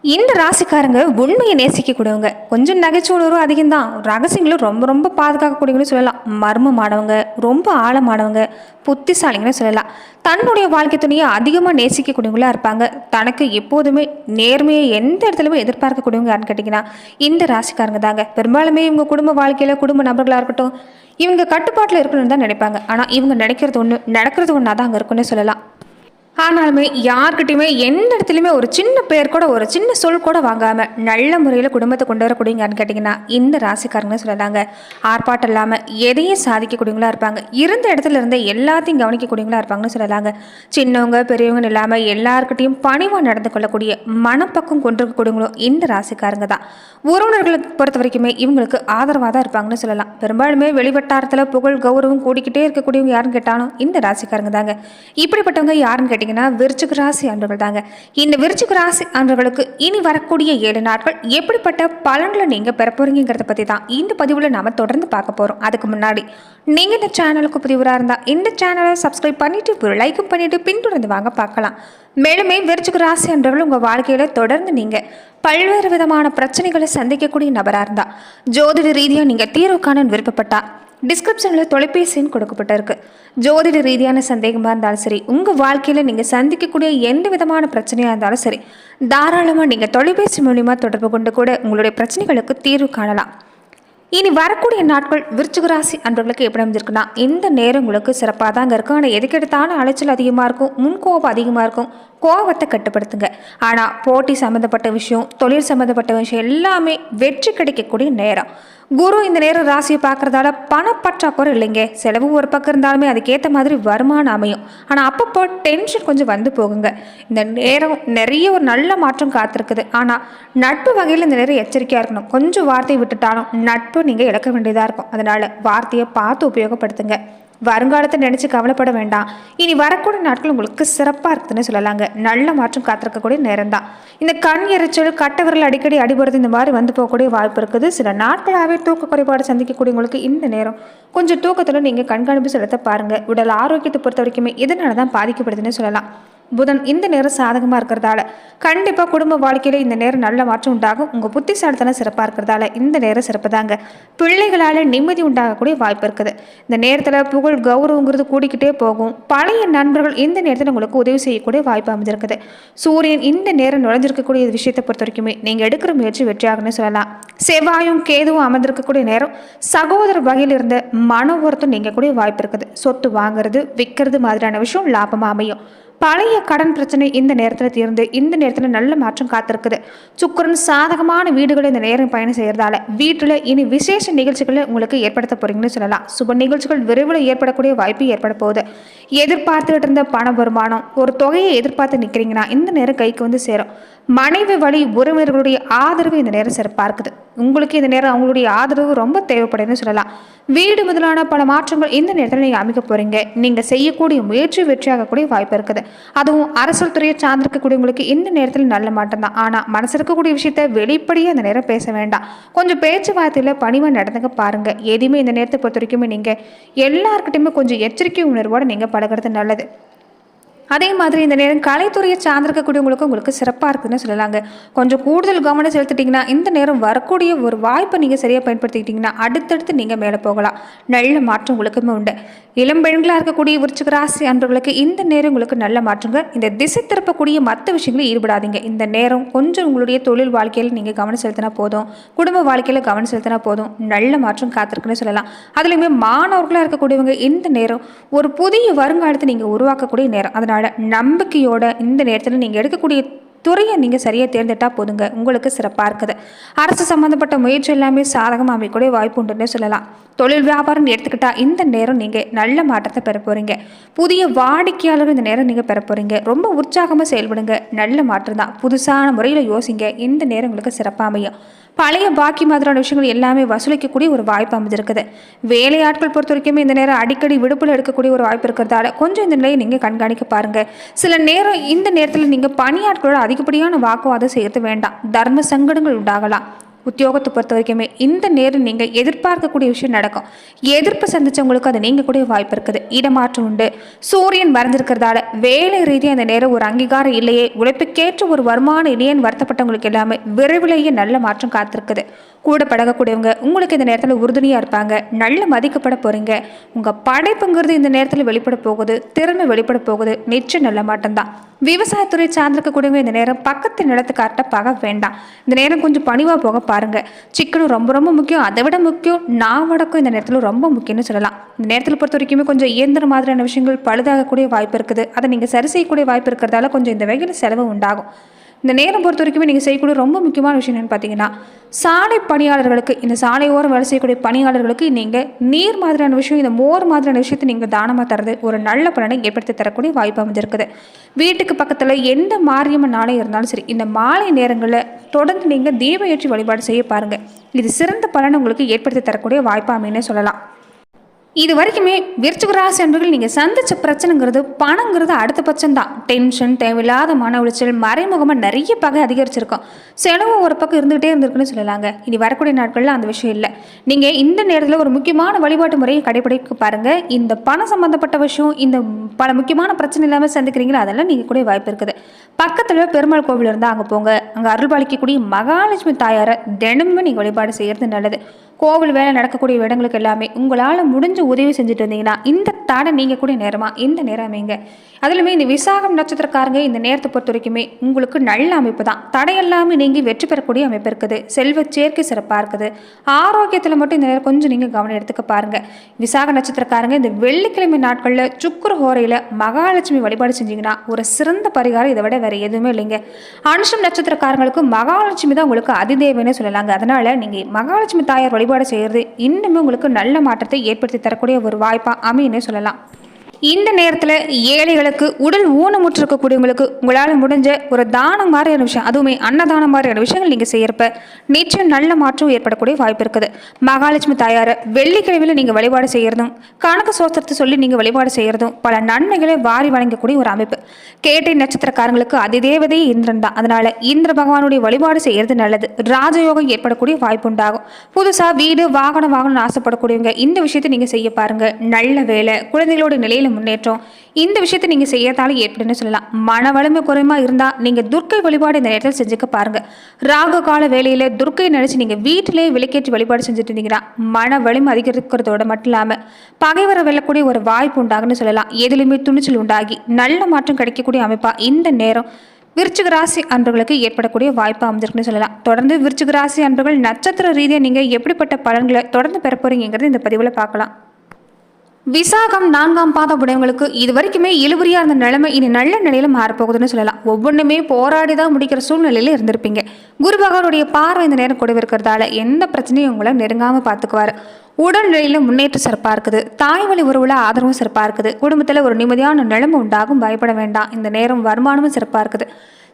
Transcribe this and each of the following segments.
இந்த ராசிக்காரங்க உண்மையை நேசிக்கக்கூடியவங்க. கொஞ்சம் நகைச்சுவரும் அதிகம்தான். ரகசியங்களும் ரொம்ப ரொம்ப பாதுகாக்கக்கூடியவங்கன்னு சொல்லலாம். மர்மமானவங்க, ரொம்ப ஆழமானவங்க, புத்திசாலிங்கன்னு சொல்லலாம். தன்னுடைய வாழ்க்கை துணையை அதிகமாக நேசிக்கக்கூடியவங்களா இருப்பாங்க. தனக்கு எப்போதுமே நேர்மையை எந்த இடத்துலையுமே எதிர்பார்க்கக்கூடியவங்க யாருன்னு கேட்டிங்கன்னா இந்த ராசிக்காரங்க தாங்க. பெரும்பாலுமே இவங்க குடும்ப வாழ்க்கையில் குடும்ப நபர்களாக இருக்கட்டும், இவங்க கட்டுப்பாட்டில் இருக்கணும்னு தான் நினைப்பாங்க. ஆனால் இவங்க நினைக்கிறது ஒன்று, நடக்கிறது ஒன்றா தான் அங்கே இருக்குன்னு சொல்லலாம். ஆனாலுமே யார்கிட்டையுமே எந்த இடத்துலையுமே ஒரு சின்ன பேர் கூட ஒரு சின்ன சொல் கூட வாங்காமல் நல்ல முறையில் குடும்பத்தை கொண்டு வரக்கூடியங்கன்னு கேட்டிங்கன்னா இந்த ராசிக்காரங்கன்னு சொல்லலாங்க. ஆர்ப்பாட்டம் இல்லாமல் எதையும் சாதிக்கக்கூடியவங்களா இருப்பாங்க. இருந்த இடத்துல இருந்த எல்லாத்தையும் கவனிக்கக்கூடியவங்களா இருப்பாங்கன்னு சொல்லலாங்க. சின்னவங்க பெரியவங்கன்னு இல்லாமல் எல்லாருக்கிட்டையும் பணிவாக நடந்து கொள்ளக்கூடிய மனப்பக்கம் கொண்டிருக்கக்கூடியவங்களும் இந்த ராசிக்காரங்க தான். உறவினர்களுக்கு பொறுத்த வரைக்குமே இவங்களுக்கு ஆதரவாக தான் இருப்பாங்கன்னு சொல்லலாம். பெரும்பாலுமே வெளிவட்டாரத்தில் புகழ் கௌரவம் கூடிக்கிட்டே இருக்கக்கூடியவங்க யாருன்னு கேட்டாலும் இந்த ராசிக்காரங்க தாங்க. இப்படிப்பட்டவங்க யாருன்னு கேட்டிங்கன்னா விருச்சிக ராசி அன்பர்கள் தாங்க. இந்த விருச்சிக ராசி அன்பர்களுக்கு இனி வரக்கூடிய 7 நாட்கள் எப்படிப்பட்ட பலன்களை நீங்கள் பெற போறீங்கிறத பற்றி தான் இந்த பதிவில் நாம் தொடர்ந்து பார்க்க போகிறோம். அதுக்கு முன்னாடி நீங்கள் இந்த சேனலுக்கு புதியவராக இருந்தால் இந்த சேனலை சப்ஸ்கிரைப் பண்ணிவிட்டு ஒரு லைக்கும் பண்ணிவிட்டு பின்தொடர்ந்து வாங்க பார்க்கலாம். மேலுமே விருச்சிக ராசி அன்பர்கள் உங்கள் வாழ்க்கையில் தொடர்ந்து நீங்கள் பல்வேறு விதமான பிரச்சனைகளை சந்திக்கக்கூடிய நபராக இருந்தால், ஜோதிட ரீதியாக நீங்கள் தீர்வு காண விருப்பப்பட்டால் டிஸ்கிரிப்ஷனில் தொலைபேசின்னு கொடுக்கப்பட்டிருக்கு. ஜோதிட ரீதியான சந்தேகமாக இருந்தாலும் சரி, உங்கள் வாழ்க்கையில் நீங்கள் சந்திக்கக்கூடிய எந்த விதமான பிரச்சனையாக இருந்தாலும் சரி, தாராளமாக நீங்கள் தொலைபேசி மூலிமா தொடர்பு கொண்டு கூட உங்களுடைய பிரச்சனைகளுக்கு தீர்வு காணலாம். இனி வரக்கூடிய நாட்கள் விருச்சிக ராசி அன்பர்களுக்கு எப்படி அமைஞ்சிருக்குன்னா இந்த நேரம் உங்களுக்கு சிறப்பாக தாங்க இருக்கும். ஆனால் எதுக்கு எடுத்தாலும் அலைச்சல் அதிகமாக இருக்கும், முன்கோபம் அதிகமாக இருக்கும். கோபத்தை கட்டுப்படுத்துங்க. ஆனால் போட்டி சம்மந்தப்பட்ட விஷயம், தொழில் சம்மந்தப்பட்ட விஷயம் எல்லாமே வெற்றி கிடைக்கக்கூடிய நேரம். குரு இந்த நேரம் ராசியை பார்க்குறதால பணப்பற்றாக்குறை இல்லைங்க. செலவு ஒரு பக்கம் இருந்தாலுமே அதுக்கேற்ற மாதிரி வருமானம் அமையும். ஆனால் அப்பப்போ டென்ஷன் கொஞ்சம் வந்து போகுங்க. இந்த நேரம் நிறைய ஒரு நல்ல மாற்றம் காத்திருக்குது. ஆனால் நட்பு வகையில் இந்த நேரம் எச்சரிக்கையாக இருக்கணும். கொஞ்சம் வார்த்தையை விட்டுட்டாலும் நட்பு நீங்கள் இழக்க வேண்டியதாக இருக்கும். அதனால் வார்த்தையை பார்த்து உபயோகப்படுத்துங்க. வருங்காலத்தை நினச்சி கவலைப்பட வேண்டாம். இனி வரக்கூடிய நாட்கள் உங்களுக்கு சிறப்பாக இருக்குதுன்னு சொல்லலாங்க. நல்ல மாற்றம் காத்திருக்கக்கூடிய நேரம் தான். இந்த கண் எரிச்சல், கட்டவர்கள் அடிக்கடி அடிபடுறது இந்த மாதிரி வந்து போகக்கூடிய வாய்ப்பு இருக்குது. சில நாட்களாகவே தூக்க குறைபாடு சந்திக்கக்கூடியவங்களுக்கு இந்த நேரம் கொஞ்சம் தூக்கத்தில் நீங்கள் கண்காணிப்பு செலுத்த பாருங்கள். உடல் ஆரோக்கியத்தை பொறுத்த வரைக்குமே இதனால தான் பாதிக்கப்படுதுன்னு சொல்லலாம். புதன் இந்த நேரம் சாதகமாக இருக்கிறதால கண்டிப்பாக குடும்ப வாழ்க்கையில் இந்த நேரம் நல்ல மாற்றம் உண்டாகும். உங்கள் புத்திசாலித்தனம் சிறப்பாக இருக்கிறதால இந்த நேரம் சிறப்பு தாங்க. பிள்ளைகளால் நிம்மதி உண்டாகக்கூடிய வாய்ப்பு இருக்குது. இந்த நேரத்தில் புகழ் கௌரவங்கிறது கூடிக்கிட்டே போகும். பழைய நண்பர்கள் இந்த நேரத்தில் உங்களுக்கு உதவி செய்யக்கூடிய வாய்ப்பு அமைஞ்சிருக்குது. சூரியன் இந்த நேரம் நுழைஞ்சிருக்கக்கூடிய விஷயத்தை பொறுத்த வரைக்குமே நீங்கள் எடுக்கிற முயற்சி வெற்றியாகுன்னு சொல்லலாம். செவ்வாயும் கேதுவும் அமர்ந்திருக்கக்கூடிய நேரம் சகோதர வகையில் இருந்த மன உரத்தும் நீங்கக்கூடிய வாய்ப்பு இருக்குது. சொத்து வாங்குறது விற்கிறது மாதிரியான விஷயம் லாபமாக அமையும். பழைய கடன் பிரச்சனை இந்த நேரத்தில் தீர்ந்து இந்த நேரத்தில் நல்ல மாற்றம் காத்திருக்குது. சுக்கிரன் சாதகமான வீடுகளை இந்த நேரம் பயணம் செய்யறதால வீட்டில் இனி விசேஷ நிகழ்ச்சிகளை உங்களுக்கு ஏற்படுத்த போறீங்கன்னு சொல்லலாம். சுப நிகழ்ச்சிகள் விரைவில் ஏற்படக்கூடிய வாய்ப்பு ஏற்பட போகுது. எதிர்பார்த்துக்கிட்டு இருந்த பண வருமானம், ஒரு தொகையை எதிர்பார்த்து நிற்கிறீங்கன்னா இந்த நேரம் கைக்கு வந்து சேரும். மனைவி வழி உறவினர்களுடைய ஆதரவு இந்த நேரம் சிறப்பாக இருக்குது. உங்களுக்கு இந்த நேரம் அவங்களுடைய ஆதரவு ரொம்ப தேவைப்படுதுன்னு சொல்லலாம். வீடு முதலான பல மாற்றங்கள் இந்த நேரத்தில் நீங்கள் அமைக்க போறீங்க. நீங்கள் செய்யக்கூடிய முயற்சி வெற்றியாகக்கூடிய வாய்ப்பு இருக்குது. அதுவும் அரசியல் துறையை சார்ந்திருக்கக்கூடியவங்களுக்கு இந்த நேரத்தில் நல்ல மாற்றம் தான். ஆனால் மனசு இருக்கக்கூடிய விஷயத்த வெளிப்படையே அந்த நேரம் பேச வேண்டாம். கொஞ்சம் பேச்சுவார்த்தையில் பணிவாக நடந்துக்க பாருங்க. எதுவுமே இந்த நேரத்தை பொறுத்த வரைக்குமே நீங்கள் எல்லாருக்கிட்டையுமே கொஞ்சம் எச்சரிக்கை உணர்வோடு நீங்கள் பழகிறது நல்லது. அதே மாதிரி இந்த நேரம் கலைத்துறையை சார்ந்திருக்கக்கூடியவங்களுக்கு உங்களுக்கு சிறப்பாக இருக்குதுன்னு சொல்லலாங்க. கொஞ்சம் கூடுதல் கவனம் செலுத்திட்டிங்கன்னா இந்த நேரம் வரக்கூடிய ஒரு வாய்ப்பை நீங்கள் சரியாக பயன்படுத்திக்கிட்டிங்கன்னா அடுத்தடுத்து நீங்கள் மேலே போகலாம். நல்ல மாற்றம் உங்களுக்குமே உண்டு. இளம் பெண்களாக இருக்கக்கூடிய விருச்சிக ராசி அன்பர்களுக்கு இந்த நேரம் உங்களுக்கு நல்ல மாற்றங்க. இந்த திசை திருப்பக்கூடிய மற்ற விஷயங்களும் ஈடுபடாதீங்க. இந்த நேரம் கொஞ்சம் உங்களுடைய தொழில் வாழ்க்கையில் நீங்கள் கவனம் செலுத்தினா போதும், குடும்ப வாழ்க்கையில் கவனம் செலுத்தினா போதும். நல்ல மாற்றம் காத்திருக்குன்னு சொல்லலாம். அதுலேயுமே மாணவர்களாக இருக்கக்கூடியவங்க இந்த நேரம் ஒரு புதிய வருங்காலத்தை நீங்கள் உருவாக்கக்கூடிய நேரம். அதனால் நம்பிக்கையோட இந்த நேரத்தில் நீங்கள் எடுக்கக்கூடிய துறையை நீங்கள் சரியாக தேர்ந்தெட்டால் போதுங்க. உங்களுக்கு சிறப்பாக இருக்குது. அரசு சம்மந்தப்பட்ட முயற்சி எல்லாமே சாதகமாக அமைக்கக்கூடிய வாய்ப்பு உண்டுன்னு சொல்லலாம். தொழில் வியாபாரம் எடுத்துக்கிட்டால் இந்த நேரம் நீங்கள் நல்ல மாற்றத்தை பெற போகிறீங்க. புதிய வாடிக்கையாளர் இந்த நேரம் நீங்கள் பெற போகிறீங்க. ரொம்ப உற்சாகமாக செயல்படுங்க. நல்ல மாற்றம் தான். புதுசான முறையில் யோசிங்க. இந்த நேரம் உங்களுக்கு சிறப்பாக அமையும். பழைய பாக்கி மாதிரியான விஷயங்கள் எல்லாமே வசூலிக்கக்கூடிய ஒரு வாய்ப்பு அமைஞ்சிருக்குது. வேலையாட்கள் பொறுத்த வரைக்குமே இந்த நேரம் அடிக்கடி விடுப்பில் எடுக்கக்கூடிய ஒரு வாய்ப்பு இருக்கிறதால கொஞ்சம் இந்த நிலையை நீங்கள் கண்காணிக்க பாருங்கள். சில நேரம் இந்த நேரத்தில் நீங்கள் பணியாட்களோட அதிகப்படியான வாக்குவாதம் செய்யறது வேண்டாம். தர்ம சங்கடங்கள் உண்டாகலாம். உத்தியோகத்தை பொறுத்த வரைக்குமே இந்த நேரம் நீங்கள் எதிர்பார்க்கக்கூடிய விஷயம் நடக்கும். எதிர்ப்பு சந்திச்சவங்களுக்கு அது நீங்கக்கூடிய வாய்ப்பு இருக்குது. இடமாற்றம் உண்டு. சூரியன் மறைஞ்சிருக்கிறதால வேலை ரீதியாக இந்த நேரம் ஒரு அங்கீகாரம் இல்லையே, உழைப்புக்கேற்ற ஒரு வருமானம் இல்லையேன்னு வருத்தப்பட்டவங்களுக்கு எல்லாமே விரைவிலேயே நல்ல மாற்றம் காத்திருக்குது. கூட பழகக்கூடியவங்க உங்களுக்கு இந்த நேரத்தில் உறுதுணையாக இருப்பாங்க. நல்ல மதிக்கப்பட போகிறீங்க. உங்கள் படைப்புங்கிறது இந்த நேரத்தில் வெளிப்பட போகுது. திறமை வெளிப்பட போகுது. நிச்சயம் நல்ல மாட்டம்தான். விவசாயத்துறை சார்ந்திருக்கக்கூடியவங்க இந்த நேரம் பக்கத்து நிலத்துக்கார்ட்ட பக வேண்டாம். இந்த நேரம் கொஞ்சம் பணிவாக போக பாருங்கள். சிக்கனும் ரொம்ப ரொம்ப முக்கியம். அதை விட முக்கியம் நாவடக்கம் இந்த நேரத்தில் ரொம்ப முக்கியம்னு சொல்லலாம். இந்த நேரத்தில் பொறுத்த வரைக்குமே கொஞ்சம் இயந்திர மாதிரியான விஷயங்கள் பழுதாகக்கூடிய வாய்ப்பு இருக்குது. அதை நீங்கள் சரி செய்யக்கூடிய வாய்ப்பு இருக்கிறதால கொஞ்சம் இந்த வகையில் செலவு உண்டாகும். இந்த நேரம் பொறுத்த வரைக்குமே நீங்கள் செய்யக்கூடிய ரொம்ப முக்கியமான விஷயம் என்னென்னு பார்த்தீங்கன்னா, சாலை பணியாளர்களுக்கு, இந்த சாலை ஓரம் வேலை செய்யக்கூடிய பணியாளர்களுக்கு நீங்கள் நீர் மாதிரியான விஷயம், இந்த மோர் மாதிரியான விஷயத்தை நீங்கள் தானமாக தரது ஒரு நல்ல பலனை ஏற்படுத்தி தரக்கூடிய வாய்ப்பு அமைஞ்சிருக்குது. வீட்டுக்கு பக்கத்தில் எந்த மாரியம்மன் நாளை இருந்தாலும் சரி, இந்த மாலை நேரங்களில் தொடர்ந்து நீங்கள் தீப ஏற்றி வழிபாடு செய்ய பாருங்கள். இது சிறந்த பலனை உங்களுக்கு ஏற்படுத்தி தரக்கூடிய வாய்ப்பு அமைன்னு சொல்லலாம். இது வரைக்குமே விருச்சிக ராசி அன்பர்கள் நீங்கள் சந்திச்ச பிரச்சனைங்கிறது பணங்கிறது அடுத்த பட்சம்தான். டென்ஷன், தேவையில்லாத மன உளைச்சல், மறைமுகமாக நிறைய பகை அதிகரிச்சிருக்கும். செலவு ஒரு பக்கம் இருந்துகிட்டே இருந்திருக்குன்னு சொல்லலாங்க. இனி வரக்கூடிய நாட்களில் அந்த விஷயம் இல்லை. நீங்கள் இந்த நேரத்தில் ஒரு முக்கியமான வழிபாட்டு முறையை கடைபிடிக்க பாருங்கள். இந்த பணம் சம்மந்தப்பட்ட விஷயம், இந்த பல முக்கியமான பிரச்சனை இல்லாமல் சந்திக்கிறீங்களா, அதெல்லாம் நீங்கள் கூட வாய்ப்பு இருக்குது. பக்கத்தில் பெருமாள் கோவில் இருந்தால் அங்கே போங்க. அங்கே அருள்பாலிக்கக்கூடிய மகாலட்சுமி தாயாரை தினமும் நீங்கள் வழிபாடு செய்கிறது நல்லது. கோவில் வேலை நடக்கக்கூடிய இடங்களுக்கு எல்லாமே உங்களால் முடிஞ்ச உதவி செஞ்சுட்டு இருந்தீங்கன்னா இந்த தடை நீங்கள் கூட நேரமாக இந்த நேரம் அமைங்க. அதுலையுமே இந்த விசாகம் நட்சத்திரக்காரங்க இந்த நேரத்தை பொறுத்த வரைக்குமே உங்களுக்கு நல்ல அமைப்பு தான். தடையெல்லாமே நீங்கள் வெற்றி பெறக்கூடிய அமைப்பு இருக்குது. செல்வ சேர்க்கை சிறப்பாக இருக்குது. ஆரோக்கியத்தில் மட்டும் இந்த நேரம் கொஞ்சம் நீங்கள் கவனம் எடுத்துக்க பாருங்கள். விசாக நட்சத்திரக்காரங்க இந்த வெள்ளிக்கிழமை நாட்களில் சுக்கிர ஹோரையில் மகாலட்சுமி வழிபாடு செஞ்சீங்கன்னா ஒரு சிறந்த பரிகாரம் இதை விட வேறு எதுவுமே இல்லைங்க. அனுஷம் நட்சத்திரக்காரங்களுக்கு மகாலட்சுமி தான் உங்களுக்கு அதிதேவனே சொல்லலாங்க. அதனால் நீங்கள் மகாலட்சுமி தாயார் வழிபாடு செய்கிறது இன்னுமே உங்களுக்கு நல்ல மாற்றத்தை ஏற்படுத்தி தரக்கூடிய ஒரு வாய்ப்பாக அமைன்னு சொல்லலாம். இந்த நேரத்தில் ஏழைகளுக்கு, உடல் ஊனமுற்றிருக்கக்கூடியவங்களுக்கு உங்களால் முடிஞ்ச ஒரு தானம் மாதிரியான விஷயம், அதுவுமே அன்னதானம் மாதிரியான விஷயங்கள் நீங்கள் செய்யறப்ப நிச்சயம் நல்ல மாற்றம் ஏற்படக்கூடிய வாய்ப்பு இருக்குது. மகாலட்சுமி தாயாரை வெள்ளிக்கிழமையில் நீங்கள் வழிபாடு செய்கிறதும், கணக்கு சோஸ்திரத்தை சொல்லி நீங்கள் வழிபாடு செய்கிறதும் பல நன்மைகளை வாரி வழங்கக்கூடிய ஒரு அமைப்பு. கேட்டை நட்சத்திரக்காரங்களுக்கு அதிதேவதையே இந்திரன் தான். அதனால் இந்திர பகவானுடைய வழிபாடு செய்கிறது நல்லது. ராஜயோகம் ஏற்படக்கூடிய வாய்ப்பு உண்டாகும். புதுசாக வீடு வாகனம் ஆசைப்படக்கூடியவங்க இந்த விஷயத்தை நீங்கள் செய்ய பாருங்கள். நல்ல வேலை, குழந்தைகளோட நிலையில் முன்னேற்றம், இந்த விஷயத்தை நீங்க செய்யத்தாலும் ஏற்படுன்னு சொல்லலாம். மன வலிமை குறைமா இருந்தா நீங்க துர்க்கை வழிபாடு இந்த நேரத்தில் செஞ்சுக்க பாருங்க. ராகு கால வேலையில துர்க்கை நினைச்சு நீங்க வீட்டிலேயே விளக்கேற்றி வழிபாடு செஞ்சுட்டு இருந்தீங்கன்னா மன வலிமை அதிகரிக்கிறதோட மட்டும் இல்லாம பகைவரை வெல்லக்கூடிய ஒரு வாய்ப்பு உண்டாகுன்னு சொல்லலாம். எதிலுமே துணிச்சல் உண்டாகி நல்ல மாற்றம் கிடைக்கக்கூடிய அமைப்பா இந்த நேரம் விருச்சிக ராசி அன்பர்களுக்கு ஏற்படக்கூடிய வாய்ப்பு அமைஞ்சிருக்குன்னு சொல்லலாம். தொடர்ந்து விருச்சிக ராசி அன்பர்கள் நட்சத்திர ரீதியாக நீங்க எப்படிப்பட்ட பலன்களை தொடர்ந்து பெற போறீங்கிறது இந்த பதிவில் பார்க்கலாம். விசாகம் 4ஆம் பாத உடையவங்களுக்கு இது வரைக்குமே இழுபறியாக இருந்த நிலைமை இனி நல்ல நிலையில மாறப்போகுதுன்னு சொல்லலாம். ஒவ்வொன்றுமே போராடி தான் முடிக்கிற சூழ்நிலையில இருந்திருப்பீங்க. குரு பகவானுடைய பார்வை இந்த நேரம் கூட இருக்கிறதால எந்த பிரச்சனையும் உங்களை நெருங்காமல் பார்த்துக்குவார். உடல்நிலையில் முன்னேற்றம் சிறப்பாக இருக்குது. தாய் வழி உறவுல ஆதரவும் சிறப்பாக இருக்குது. குடும்பத்தில் ஒரு நிம்மதியான நிலைமை உண்டாகும். பயப்பட வேண்டாம். இந்த நேரம் வருமானமும் சிறப்பாக இருக்குது.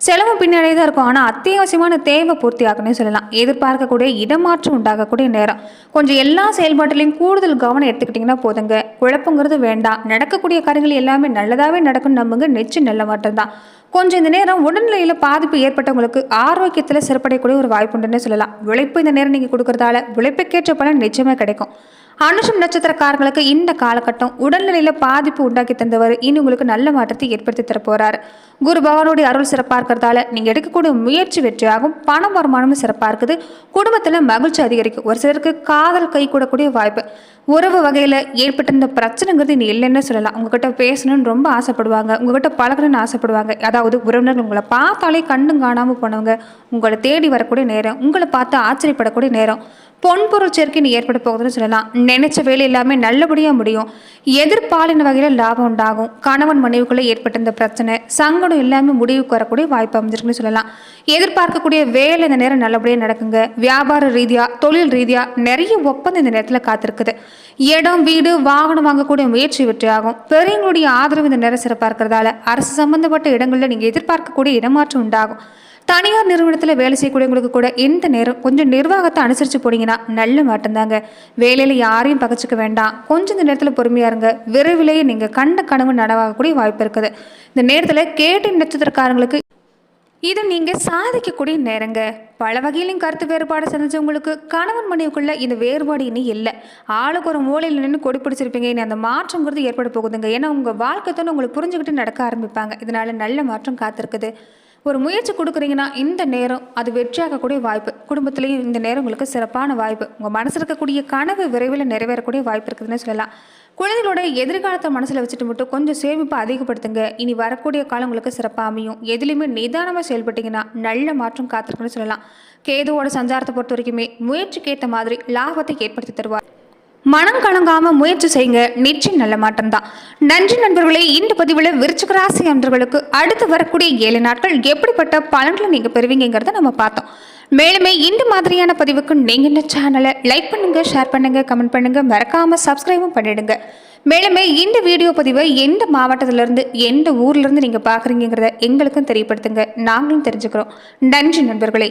செலவு பின்னாடியே தான் இருக்கும். ஆனால் அத்தியாவசியமான தேவை பூர்த்தி ஆகுன்னு சொல்லலாம். எதிர்பார்க்கக்கூடிய இடமாற்றம் உண்டாகக்கூடிய நேரம். கொஞ்சம் எல்லா செயல்பாட்டிலையும் கூடுதல் கவனம் எடுத்துக்கிட்டிங்கன்னா போதுங்க. குழப்பங்கிறது வேண்டாம். நடக்கக்கூடிய காரியங்கள் எல்லாமே நல்லதாகவே நடக்கும்னு நம்புங்க. நிச்சயம் நல்ல மாற்றம் தான். கொஞ்சம் இந்த நேரம் உடல்நிலையில் பாதிப்பு ஏற்பட்டவங்களுக்கு ஆரோக்கியத்தில் சிறப்படையக்கூடிய ஒரு வாய்ப்பு உண்டுன்னு சொல்லலாம். உழைப்பு இந்த நேரம் நீங்கள் கொடுக்கறதால உழைப்புக்கேற்ற பலன் நிச்சயமாக கிடைக்கும். அனுஷம் நட்சத்திரக்காரர்களுக்கு இந்த காலகட்டம் உடல்நிலையில் பாதிப்பு உண்டாக்கி தந்தவர் இனி உங்களுக்கு நல்ல மாற்றத்தை ஏற்படுத்தி தரப்போறாரு. குரு பகவானுடைய அருள் சிறப்பாக இருக்கிறதால நீங்கள் எடுக்கக்கூடிய முயற்சி வெற்றியாகும். பண வருமானமும் சிறப்பாக இருக்குது. குடும்பத்தில் மகிழ்ச்சி அதிகரிக்கும். ஒரு சிலருக்கு காதல் கை கூடக்கூடிய வாய்ப்பு. உறவு வகையில் ஏற்பட்டிருந்த பிரச்சனைங்கிறது இனி இல்லைன்னு சொல்லலாம். உங்ககிட்ட பேசணும்னு ரொம்ப ஆசைப்படுவாங்க. உங்ககிட்ட பழகணும்னு ஆசைப்படுவாங்க. அதாவது உறவினர்கள் உங்களை பார்த்தாலே கண்ணும் காணாமல் போனவங்க உங்களை தேடி வரக்கூடிய நேரம். உங்களை பார்த்து ஆச்சரியப்படக்கூடிய நேரம். பொன்பொருள் சேர்க்கை ஏற்பட போகுதுன்னு சொல்லலாம். நினைச்ச வேலை எல்லாமே நல்லபடியாக முடியும். எதிர்பாலின வகையில் லாபம் உண்டாகும். கணவன் மனைவிக்குள்ளே ஏற்பட்டிருந்த பிரச்சனை சங்கடம் எல்லாமே முடிவுக்கு வரக்கூடிய வாய்ப்பு அமைஞ்சிருக்குன்னு சொல்லலாம். எதிர்பார்க்கக்கூடிய வேலை இந்த நேரம் நல்லபடியாக நடக்குங்க. வியாபார ரீதியாக, தொழில் ரீதியாக நிறைய ஒப்பந்தம் இந்த நேரத்தில் காத்திருக்குது. இடம், வீடு, வாகனம் வாங்கக்கூடிய முயற்சி வெற்றியாகும். பெரியவங்களுடைய ஆதரவு இந்த நேரம் சிறப்பாக இருக்கிறதால அரசு சம்பந்தப்பட்ட இடங்களில் நீங்கள் எதிர்பார்க்கக்கூடிய இடமாற்றம் உண்டாகும். தனியார் நிறுவனத்தில் வேலை செய்யக்கூடியவங்களுக்கு கூட இந்த நேரம் கொஞ்சம் நிர்வாகத்தை அனுசரித்து போனீங்கன்னா நல்ல மாட்டம்தாங்க. வேலையில் யாரையும் பகச்சிக்க வேண்டாம். கொஞ்சம் இந்த நேரத்தில் பொறுமையாக இருங்க. விரைவிலேயே நீங்கள் கண்ட கனவு நனவாகக்கூடிய வாய்ப்பு இருக்குது. இந்த நேரத்தில் கேட்டை நட்சத்திரக்காரங்களுக்கு இது நீங்கள் சாதிக்கக்கூடிய நேரங்க. பல வகையிலும் கருத்து வேறுபாடு செஞ்சவங்களுக்கு கணவன் மனைவிக்குள்ள இந்த வேறுபாடு இனி இல்லை. ஆளுக்கு ஒரு மூலையில் நின்று கொடி பிடிச்சிருப்பீங்க. இனி அந்த மாற்றங்கிறது ஏற்பட போகுதுங்க. ஏன்னா உங்கள் வாழ்க்கைத்தோடு உங்களுக்கு புரிஞ்சுக்கிட்டு நடக்க ஆரம்பிப்பாங்க. இதனால நல்ல மாற்றம் காத்திருக்குது. ஒரு முயற்சி கொடுக்குறீங்கன்னா இந்த நேரம் அது வெற்றியாகக்கூடிய வாய்ப்பு. குடும்பத்திலையும் இந்த நேரம் உங்களுக்கு சிறப்பான வாய்ப்பு. உங்கள் மனசில் இருக்கக்கூடிய கனவு விரைவில் நிறைவேறக்கூடிய வாய்ப்பு இருக்குதுன்னு சொல்லலாம். குழந்தைகளோட எதிர்காலத்தை மனசில் வச்சுட்டு மட்டும் கொஞ்சம் சேமிப்பை அதிகப்படுத்துங்க. இனி வரக்கூடிய காலம் உங்களுக்கு சிறப்பாக அமையும். எதுலையுமே நிதானமாக செயல்பட்டீங்கன்னா நல்ல மாற்றம் காத்திருக்குன்னு சொல்லலாம். கேதுவோட சஞ்சாரத்தை பொறுத்த வரைக்குமே முயற்சிக்கு ஏற்ற மாதிரி லாபத்தை ஏற்படுத்தி தருவார். மனம் கலங்காம முயற்சி செய்யுங்க. நிச்சயம் நல்ல மாற்றம் தான். நன்றி நண்பர்களே. இந்த பதிவில் விருச்சிக ராசி அன்பர்களுக்கு அடுத்து வரக்கூடிய 7 நாட்கள் எப்படிப்பட்ட பலன்களை நீங்க பெறுவீங்கிறத நம்ம பார்த்தோம். மேலுமே இந்த மாதிரியான பதிவுக்கு நீங்க இந்த சேனலை லைக் பண்ணுங்க, ஷேர் பண்ணுங்க, கமெண்ட் பண்ணுங்க, மறக்காம சப்ஸ்கிரைபும் பண்ணிடுங்க. மேலுமே இந்த வீடியோ பதிவை எந்த மாவட்டத்திலிருந்து எந்த ஊர்ல இருந்து நீங்க பாக்குறீங்கிறத எங்களுக்கும் தெரியப்படுத்துங்க. நாங்களும் தெரிஞ்சுக்கிறோம். நன்றி நண்பர்களே.